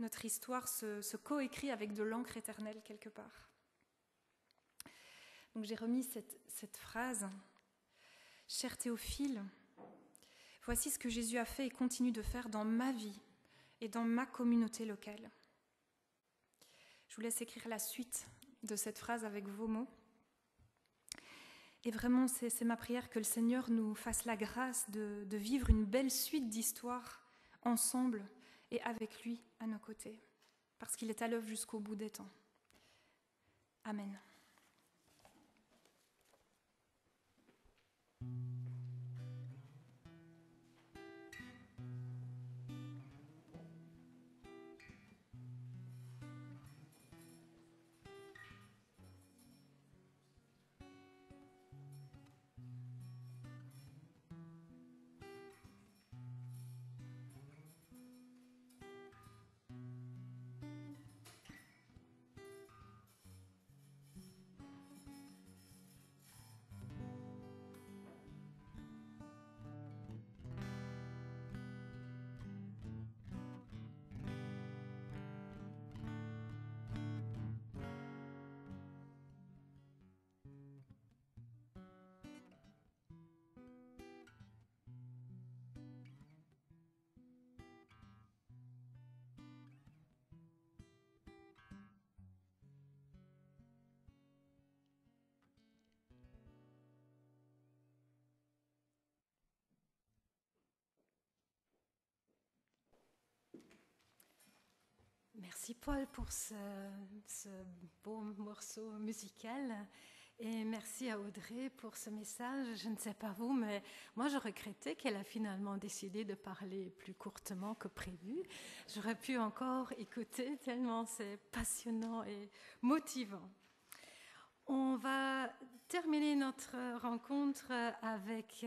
Notre histoire se coécrit avec de l'encre éternelle quelque part. Donc j'ai remis cette phrase. « Cher Théophile, voici ce que Jésus a fait et continue de faire dans ma vie et dans ma communauté locale. » Je vous laisse écrire la suite de cette phrase avec vos mots. Et vraiment, c'est ma prière que le Seigneur nous fasse la grâce de vivre une belle suite d'histoires ensemble et avec lui à nos côtés, parce qu'il est à l'œuvre jusqu'au bout des temps. Amen.
Merci Paul pour ce beau morceau musical et merci à Audrey pour ce message. Je ne sais pas vous, mais moi je regrettais qu'elle a finalement décidé de parler plus courtement que prévu. J'aurais pu encore écouter tellement c'est passionnant et motivant. On va terminer notre rencontre avec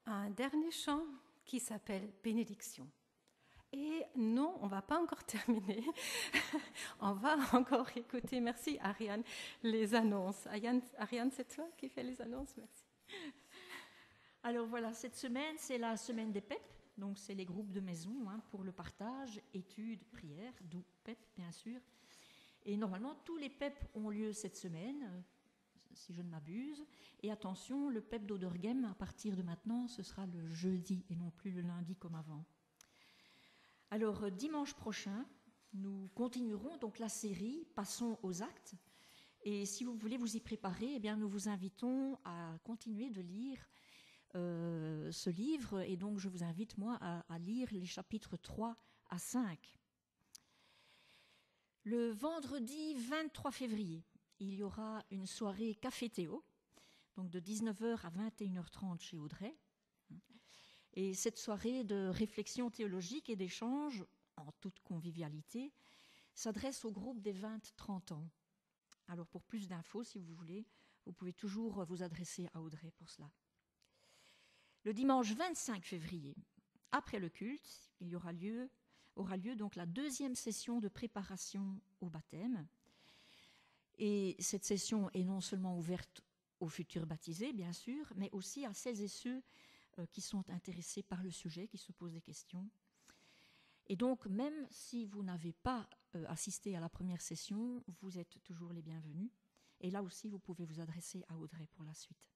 un dernier chant qui s'appelle Bénédiction. Et non, on ne va pas encore terminer. On va encore écouter, merci Ariane, les annonces. Ariane, c'est toi qui fais les annonces, merci.
Alors voilà, cette semaine, c'est la semaine des PEP. Donc c'est les groupes de maison pour le partage, études, prières, d'où PEP bien sûr. Et normalement, tous les PEP ont lieu cette semaine, si je ne m'abuse. Et attention, le PEP d'Oderghem, à partir de maintenant, ce sera le jeudi et non plus le lundi comme avant. Alors, dimanche prochain, nous continuerons donc la série « Passons aux actes ». Et si vous voulez vous y préparer, eh bien, nous vous invitons à continuer de lire ce livre. Et donc, je vous invite, moi, à lire les chapitres 3 à 5. Le vendredi 23 février, il y aura une soirée Café Théo, donc de 19h à 21h30 chez Audrey. Et cette soirée de réflexion théologique et d'échange, en toute convivialité, s'adresse au groupe des 20-30 ans. Alors pour plus d'infos, si vous voulez, vous pouvez toujours vous adresser à Audrey pour cela. Le dimanche 25 février, après le culte, aura lieu donc la deuxième session de préparation au baptême. Et cette session est non seulement ouverte aux futurs baptisés, bien sûr, mais aussi à celles et ceux qui sont intéressés par le sujet, qui se posent des questions. Et donc, même si vous n'avez pas assisté à la première session, vous êtes toujours les bienvenus. Et là aussi, vous pouvez vous adresser à Audrey pour la suite.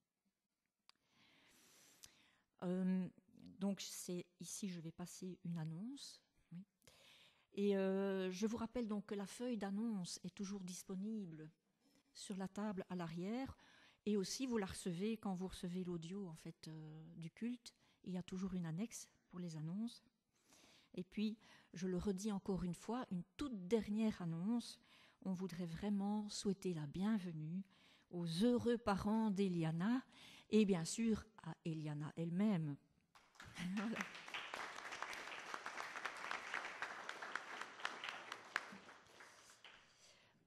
Donc, ici, je vais passer une annonce. Oui. Et je vous rappelle donc que la feuille d'annonce est toujours disponible sur la table à l'arrière. Et aussi, vous la recevez quand vous recevez l'audio en fait, du culte. Il y a toujours une annexe pour les annonces. Et puis, je le redis encore une fois, une toute dernière annonce. On voudrait vraiment souhaiter la bienvenue aux heureux parents d'Eliana et bien sûr à Eliana elle-même. Voilà.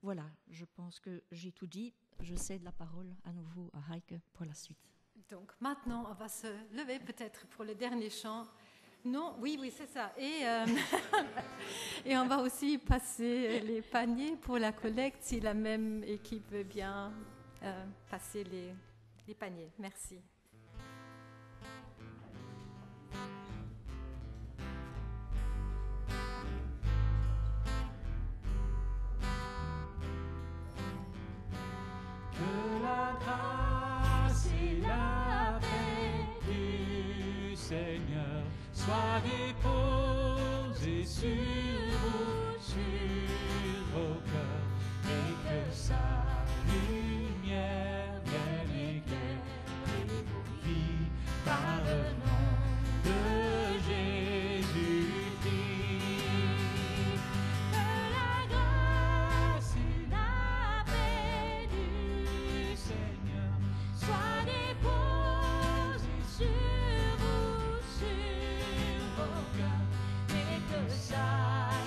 Voilà, je pense que j'ai tout dit. Je cède la parole à nouveau à Heike pour la suite.
Donc maintenant, on va se lever peut-être pour le dernier chant. Non, oui, c'est ça. Et, et on va aussi passer les paniers pour la collecte si la même équipe veut bien passer les paniers. Merci.
Que la grâce et la paix du Seigneur soient déposées sur vous, sur vos cœurs, et que sa lumière vienne éclairer vos vies par le nom de Jésus-Christ. Que la grâce et la paix du Seigneur soient déposées sur vous, sur vos cœurs, et que sa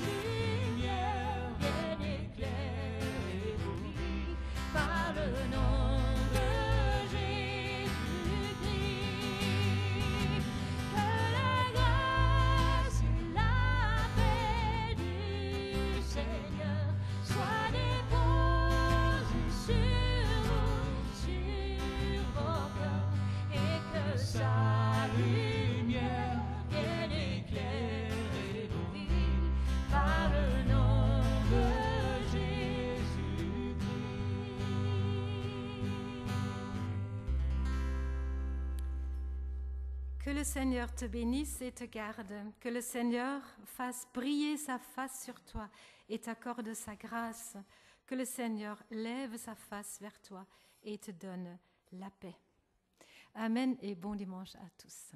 lumière vienne éclairer vos vies par le nom de Jésus-Christ. Que la grâce et la paix du Seigneur soient déposées sur vous, sur vos cœurs, et que sa lumière vienne éclairer vos vies par le nom de Jésus-Christ.
Que le Seigneur te bénisse et te garde. Que le Seigneur fasse briller sa face sur toi et t'accorde sa grâce. Que le Seigneur lève sa face vers toi et te donne la paix. Amen et bon dimanche à tous.